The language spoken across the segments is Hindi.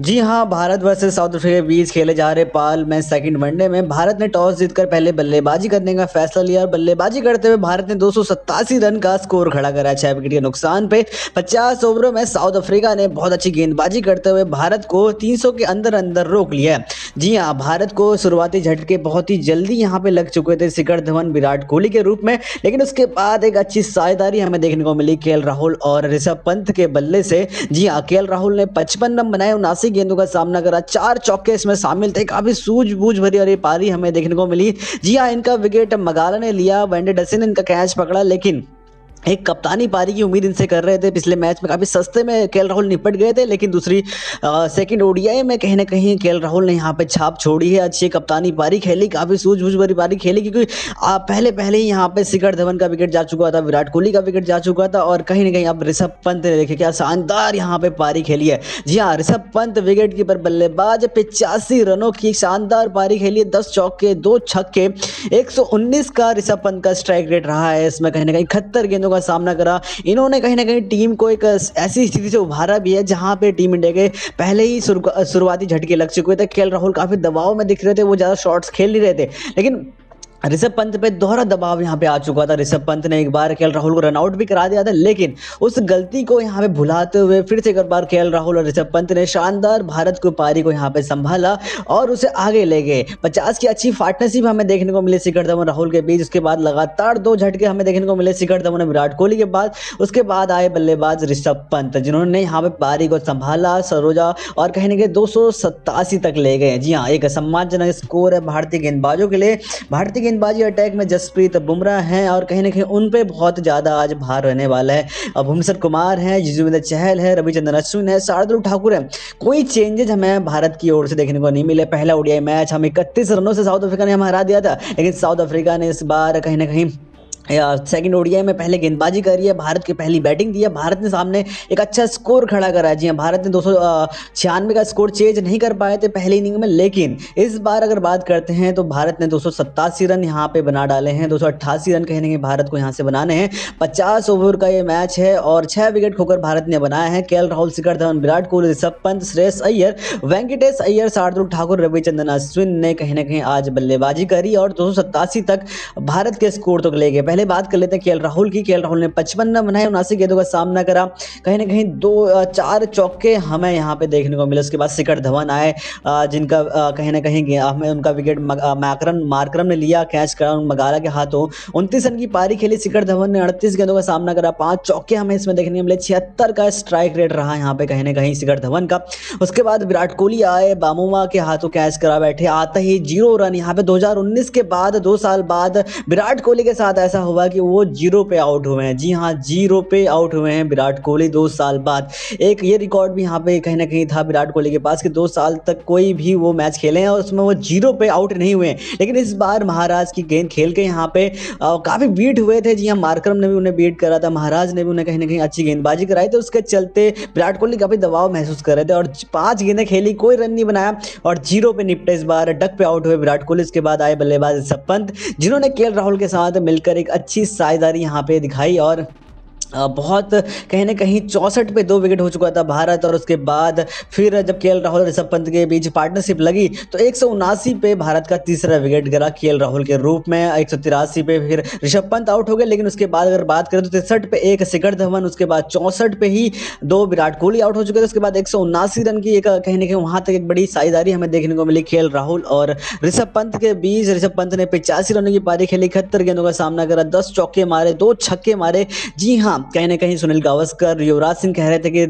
जी हाँ, भारत वर्सेस साउथ अफ्रीका के बीच खेले जा रहे पाल मैच सेकंड वनडे में भारत ने टॉस जीतकर पहले बल्लेबाजी करने का फैसला लिया और बल्लेबाजी करते हुए भारत ने 287 रन का स्कोर खड़ा करा 6 विकेट के नुकसान पे। 50 ओवरों में साउथ अफ्रीका ने बहुत अच्छी गेंदबाजी करते हुए भारत को 300 के अंदर अंदर रोक लिया। जी हाँ, भारत को शुरुआती झटके बहुत ही जल्दी यहाँ पे लग चुके थे शिखर धवन विराट कोहली के रूप में, लेकिन उसके बाद एक अच्छी साझेदारी हमें देखने को मिली केएल राहुल और ऋषभ पंत के बल्ले से। जी हाँ, केएल राहुल ने 55 रन बनाए, 79 गेंदों का सामना करा, 4 चौके इसमें शामिल थे। काफी सूझबूझ भरी और ये पारी हमें देखने को मिली। जी हाँ, इनका विकेट मगाला ने लिया, वेंडे डसन ने इनका कैच पकड़ा, लेकिन एक कप्तानी पारी की उम्मीद इनसे कर रहे थे। पिछले मैच में काफ़ी सस्ते में केएल राहुल निपट गए थे, लेकिन दूसरी सेकंड ओडीआई में कहीं ना कहीं केएल राहुल ने यहाँ पे छाप छोड़ी है। अच्छी कप्तानी पारी खेली, काफ़ी सूझबूझ भरी पारी खेली, क्योंकि पहले ही यहाँ पे शिखर धवन का विकेट जा चुका था, विराट कोहली का विकेट जा चुका था, और कहीं ना कहीं अब ऋषभ पंत ने देखे क्या शानदार यहाँ पे पारी खेली है। जी हाँ, ऋषभ पंत विकेट कीपर बल्लेबाज 85 रनों की शानदार पारी खेली है, 10 चौके 2 छक्के, 119 का ऋषभ पंत का स्ट्राइक रेट रहा है। इसमें कहीं ना कहीं 71 गेंदों का सामना करा। इन्होंने कहीं ना कहीं टीम को एक ऐसी स्थिति से उभारा भी है जहां पे टीम इंडिया के पहले ही शुरुआती झटके लग चुके थे। केएल राहुल काफी दबाव में दिख रहे थे, वो ज्यादा शॉट्स खेल नहीं रहे थे, लेकिन ऋषभ पंत पे दोहरा दबाव यहाँ पे आ चुका था। ऋषभ पंत ने एक बार केएल राहुल को रन आउट भी करा दिया था, लेकिन उस गलती को यहाँ पे भुलाते हुए फिर से एक बार केएल राहुल और ऋषभ पंत ने शानदार भारत को पारी को यहाँ पे संभाला और उसे आगे ले गए। 50 की अच्छी पार्टनरशिप हमें देखने को मिली शिखर धवन राहुल के बीच। उसके बाद लगातार 2 झटके हमें देखने को मिले शिखर धवन और विराट कोहली के बाद। उसके बाद आए बल्लेबाज ऋषभ पंत, जिन्होंने यहाँ पे पारी को संभाला, सरोजा और कहीं ना कहीं 287 तक ले गए। जी हाँ, एक सम्मानजनक स्कोर है भारतीय गेंदबाजों के लिए। भारतीय गेंदबाजी अटैक में जसप्रीत बुमराह हैं और कहीं ना कहीं उन पे बहुत ज्यादा आज भार रहने वाला है। अब भुवनेश्वर कुमार है, युजवेंद्र चहल है, रविचंद्रन अश्विन है, शार्दुल ठाकुर है। कोई चेंजेस हमें भारत की ओर से देखने को नहीं मिले। पहला ओडीआई मैच हम 31 रनों से साउथ अफ्रीका ने हमें हरा दिया था, लेकिन साउथ अफ्रीका ने इस बार कहीं ना कहीं सेकंड ओडीआई में पहले गेंदबाजी करी है, भारत की पहली बैटिंग दी है, भारत ने सामने एक अच्छा स्कोर खड़ा करा है। जी हाँ, भारत ने 296 का स्कोर चेज नहीं कर पाए थे पहली इनिंग में, लेकिन इस बार अगर बात करते हैं तो भारत ने 287 रन यहाँ पे बना डाले हैं। 288 रन कहीं ना कहीं भारत को यहाँ से बनाने हैं। 50 ओवर का ये मैच है और 6 विकेट खोकर भारत ने बनाया है। केएल राहुल, शिखर धवन, विराट कोहली, ऋषभ पंत, श्रेयस अय्यर, वेंकटेश अय्यर, शार्दुल ठाकुर, रविचंद्रन अश्विन ने कहीं ना कहीं आज बल्लेबाजी करी और 287 तक भारत के स्कोर तक ले गए। पहले बात कर लेते हैं केएल राहुल की। केएल राहुल ने 55 रन बनाए, 79 गेंदों का सामना करा, कहीं ना कहीं 4 चौके हमें यहाँ पे देखने को मिले। उसके बाद शिखर धवन आए, जिनका कहीं ना कहीं हमें उनका विकेट मार्करम ने लिया, कैच करा मगाला के हाथों। 29 रन की पारी खेली शिखर धवन ने, 38 गेंदों का सामना करा, 5 चौके हमें इसमें देखने को मिले, 76 का स्ट्राइक रेट रहा यहाँ पे कहीं ना कहीं शिखर धवन का। उसके बाद विराट कोहली आए, बामुमा के हाथों कैच करा बैठे, आते ही 0 रन। यहाँ पे 2019 के बाद 2 साल बाद विराट कोहली के साथ ऐसा हुआ कि वो 0 पे आउट हुए हैं। जी हाँ, 0 पे आउट हुए हैं विराट कोहली 2 साल बाद। एक ये रिकॉर्ड भी यहाँ पे कहीं ना कहीं था विराट कोहली के पास कि 2 साल तक कोई भी वो मैच खेले हैं और उसमें वो 0 पे आउट नहीं हुए हैं। लेकिन इस बार महाराज की गेंद खेल के यहाँ पे काफी बीट हुए थे। जी हाँ, मार्करम ने भी उन्हें बीट करा था, महाराज ने भी उन्हें कहीं ना कहीं अच्छी गेंदबाजी कराई थी। उसके चलते विराट कोहली काफी दबाव महसूस कर रहे थे और 5 गेंदें खेली, कोई रन नहीं बनाया और 0 पे निपटे। इस बार डक पे आउट हुए विराट कोहली। इसके बाद आए बल्लेबाज ऋषभ पंत, जिन्होंने केएल राहुल के साथ मिलकर एक अच्छी साझेदारी यहाँ पे दिखाई और बहुत कहीं ना कहीं 64 पे 2 विकेट हो चुका था भारत। और उसके बाद फिर जब केएल राहुल और ऋषभ पंत के बीच पार्टनरशिप लगी तो 179 पे भारत का तीसरा विकेट गिरा केएल राहुल के रूप में। 183 पे फिर ऋषभ पंत आउट हो गए, लेकिन उसके बाद अगर बात करें तो 63 पे 1 शिखर धवन, उसके बाद 64 पे ही 2 विराट कोहली आउट हो चुके थे। उसके बाद 179 रन की एक कहीं ना कहीं वहां तक एक बड़ी साझेदारी हमें देखने को मिली केएल राहुल और ऋषभ पंत के बीच। ऋषभ पंत ने 85 रनों की पारी खेली, 71 गेंदों का सामना करा, 10 चौके मारे, 2 छक्के मारे। जी हाँ, कहीं ना कहीं सुनील गावस्कर, युवराज सिंह कह रहे थे कि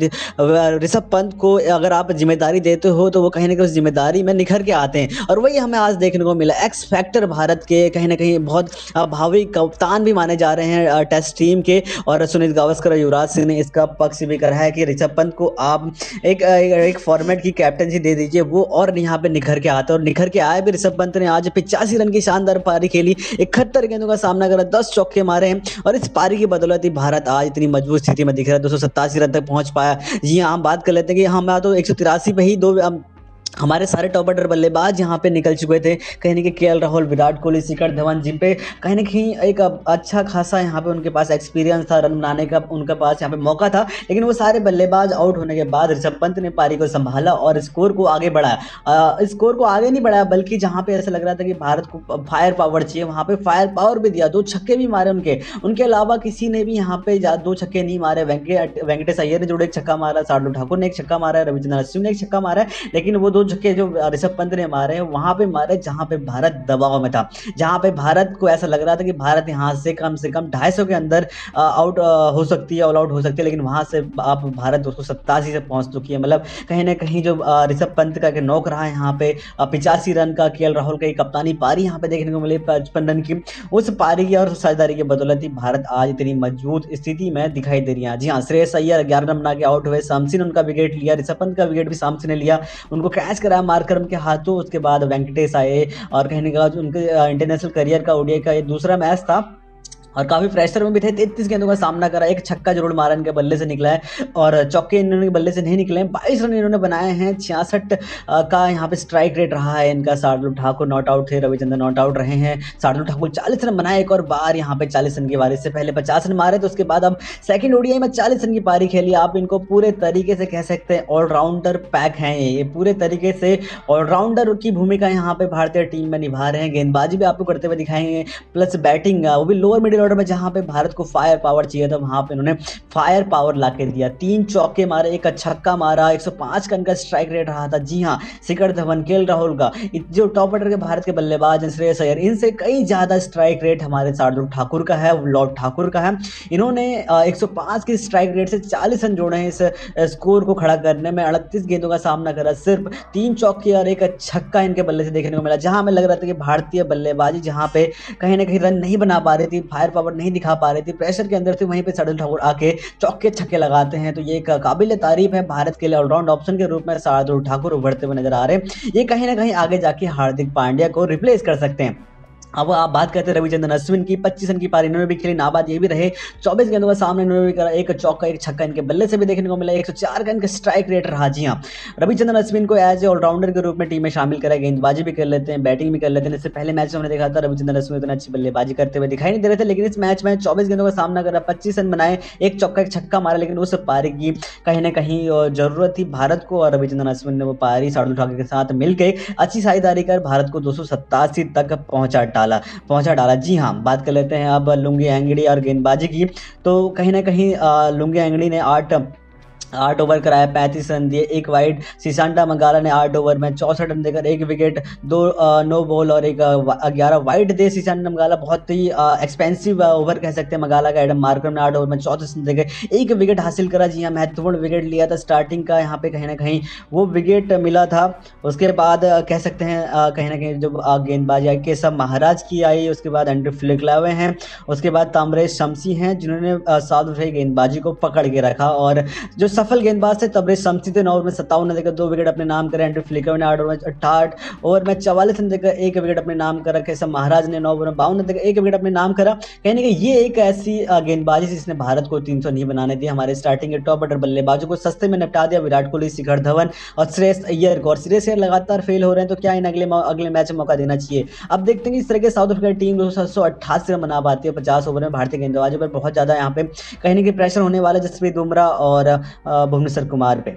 ऋषभ पंत को अगर आप जिम्मेदारी देते हो तो वो कहीं ना कहीं उस जिम्मेदारी में निखर के आते हैं और वही हमें आज देखने को मिला। एक्स फैक्टर भारत के कहीं ना कहीं बहुत भावी कप्तान भी माने जा रहे हैं टेस्ट टीम के, और सुनील गावस्कर और युवराज सिंह ने इसका पक्ष भी करा है कि ऋषभ पंत को आप एक फॉर्मेट की कैप्टनसी दे दीजिए, वो और यहाँ पे निखर के आते हैं। और निखर के आए भी ऋषभ पंत ने आज 85 रन की शानदार पारी खेली, 71 गेंदों का सामना करा, 10 चौके मारे हैं और इस पारी की बदौलत ही भारत आज इतनी मजबूत स्थिति में दिख रहा है, 287 रन तक पहुंच पाया। जी हाँ, हम बात कर लेते हैं कि हम तो 183 पे ही 2 हमारे सारे टॉप ऑर्डर बल्लेबाज यहाँ पे निकल चुके थे, कहीं ना कहीं केएल राहुल, विराट कोहली, शिखर धवन, जिन पे कहीं ना कहीं एक अच्छा खासा यहाँ पे उनके पास एक्सपीरियंस था, रन बनाने का उनके पास यहाँ पे मौका था, लेकिन वो सारे बल्लेबाज आउट होने के बाद ऋषभ पंत ने पारी को संभाला और स्कोर को आगे बढ़ाया। स्कोर को आगे नहीं बढ़ाया, बल्कि जहाँ पे ऐसा लग रहा था कि भारत को फायर पावर चाहिए, वहाँ पे फायर पावर भी दिया, 2 छक्के भी मारे उनके अलावा किसी ने भी यहाँ पे 2 छक्के नहीं मारे। वेंकटेश अय्यर ने जोड़े एक छक्का मारा, शार्दुल ठाकुर ने एक छक्का मारा, रविचंद्रन अश्विन ने एक छक्का मारा, लेकिन वो 2 छक्के जो ऋषभ पंत ने मारे वहां पे मारे जहां पे भारत दबाव में था, जहां पे भारत को ऐसा लग रहा था कि भारत यहां से कम 250 के अंदर आउट हो सकती है, ऑल आउट हो सकती है, लेकिन वहां से आप भारत 287 से पहुंच चुकी है। मतलब कहीं ना कहीं जो ऋषभ पंत का नॉक रहा है यहाँ पे 85 रन का, केएल राहुल की कप्तानी पारी यहाँ पे देखने को मिली 55 रन की, उस पारी की और साझेदारी की बदौलत ही भारत आज इतनी मजबूत स्थिति में दिखाई दे रही है। जी हाँ, श्रेयस अय्यर 11 रन बना के आउट हुए, शामसी ने उनका विकेट लिया, ऋषभ पंत का विकेट भी शामसी ने लिया, उनको कैच कराया मार्करम के हाथों। उसके बाद वेंकटेश आए और कहने का उनके इंटरनेशनल करियर का ओडीआई का ये दूसरा मैच था और काफी प्रेशर में भी थे। 33 गेंदों का सामना करा, एक छक्का जरूर मारा इनके बल्ले से निकला है और चौके इन्होंने बल्ले से नहीं निकले हैं। 22 रन इन्होंने बनाए हैं, 66 का यहाँ पे स्ट्राइक रेट रहा है इनका। शार्दुल ठाकुर नॉट आउट थे, रविचंद्रन नॉट आउट रहे हैं। शार्दुल ठाकुर 40 रन बनाए एक और बार यहाँ पे 40 रन की बारी से पहले 50 रन मारे, तो उसके बाद अब सेकंड ओडीआई में 40 रन की पारी खेली। आप इनको पूरे तरीके से कह सकते हैं ऑलराउंडर पैक हैं, ये पूरे तरीके से ऑलराउंडर की भूमिका यहाँ पे भारतीय टीम में निभा रहे हैं। गेंदबाजी भी आपको करते हुए दिखाएंगे, प्लस बैटिंग, वो भी लोअर मिडिल ऑर्डर में, जहाँ पे भारत को फायर पावर चाहिए था वहां पे उन्होंने फायर पावर ला के दिया। 3 चौके मारे, एक छक्का मारा, 105 का इनका स्ट्राइक रेट रहा था। जी हाँ, शिखर धवन, केएल राहुल का, जो टॉप ऑर्डर के भारत के बल्लेबाज हैं श्रेयस अय्यर, इनसे कई ज्यादा स्ट्राइक रेट हमारे शार्दुल ठाकुर का है, लॉर्ड ठाकुर का है। इन्होंने 105 की स्ट्राइक रेट से 40 रन जोड़े हैं इस स्कोर को खड़ा करने में। 38 गेंदों का सामना करा, सिर्फ 3 चौके और एक छक्का इनके बल्ले से देखने को मिला, जहां हमें लग रहा था कि भारतीय बल्लेबाजी जहां पे कहीं ना कहीं रन नहीं बना पा रही थी, फायर पावर नहीं दिखा पा रही थी, प्रेशर के अंदर थे, वहीं पे शार्दुल ठाकुर आके चौके छक्के लगाते हैं। तो ये एक काबिल तारीफ है भारत के लिए, ऑलराउंड ऑप्शन के रूप में शार्दुल ठाकुर उभरते हुए नजर आ रहे हैं। ये कहीं ना कहीं आगे जाके हार्दिक पांड्या को रिप्लेस कर सकते हैं। अब आप बात करते हैं रविचंद्रन अश्विन की, 25 रन की पारी इन्होंने भी खेली। नाबाद ये भी रहे, 24 गेंदों का सामने इन्होंने भी करा, एक चौका एक छक्का इनके बल्ले से भी देखने को मिला, 104 का इनका स्ट्राइक रेट रहा। जी हाँ, रविचंद्रन अश्विन को एज ए ऑलराउंडर के रूप में टीम में शामिल करा, गेंदबाजी भी कर लेते हैं, बैटिंग भी कर लेते हैं। इससे पहले मैच में हमने देखा था रविचंद्रन अश्विन उतना अच्छी बल्लेबाजी करते हुए दिखाई नहीं दे रहे थे, लेकिन इस मैच में 24 गेंदों का सामना करा, 25 रन बनाए, एक चौका एक छक्का मारा, लेकिन उस पारी की कहीं ना कहीं जरूरत थी भारत को, और रविचंद्रन अश्विन ने वो पारी शार्दुल ठाकुर के साथ मिलकर अच्छी साझेदारी कर भारत को 287 तक पहुंचा डाला। जी हाँ, बात कर लेते हैं अब लुंगी एंगड़ी और गेंदबाजी की। तो कहीं ना कहीं लुंगी एंगड़ी ने 8 ओवर कराया, 35 रन दिए, एक वाइड। सीसांटा मंगाला ने 8 ओवर में 64 रन देकर एक विकेट, 2 नो बॉल और एक 11 वाइड दे सीसांटा मंगाला। बहुत ही एक्सपेंसिव ओवर कह सकते हैं मंगाला का। एडम मार्करम ने 8 ओवर में 34 रन देकर एक विकेट हासिल करा। जी हाँ, महत्वपूर्ण विकेट लिया था स्टार्टिंग का, यहाँ पे कहीं ना कहीं वो विकेट मिला था। उसके बाद कह सकते हैं कहीं ना कहीं जब गेंदबाजी आई केशव महाराज की आई, उसके बाद एंड्रू फ्लिकलावे हैं, उसके बाद ताम्रेश शमसी हैं, जिन्होंने साउथ अफ्रीका गेंदबाजी को पकड़ के रखा। और जो सफल गेंदबाज थे तबरेज शमसी थे, 9 ओवर में 57 रन देकर 2 विकेट अपने नाम करे। एंड्रू फ्लिकर ने 8 ओवर में 44 रन देकर एक विकेट अपने नाम करा। केशव महाराज ने 9 ओवर में 52 रन देकर एक विकेट अपने नाम करा। कहीं ना कहीं ये एक ऐसी गेंदबाजी जिसने भारत को 300 नहीं बनाने दिया। हमारे स्टार्टिंग के टॉप ऑर्डर बल्लेबाजों को सस्ते में निपटा दिया, विराट कोहली, शिखर धवन और श्रेयस अय्यर को। और श्रेयस अय्यर लगातार फेल हो रहे हैं, तो क्या इन अगले मैच में मौका देना चाहिए। अब देखते हैं कि इस तरह के साउथ अफ्रीका टीम 288 रन बना पाती है 50 ओवर में। भारतीय गेंदबाजों पर बहुत ज्यादा यहाँ पे कहीं ना कहीं प्रेशर होने वाला है जसप्रीत बुमराह और भुवनेश्वर कुमार पे।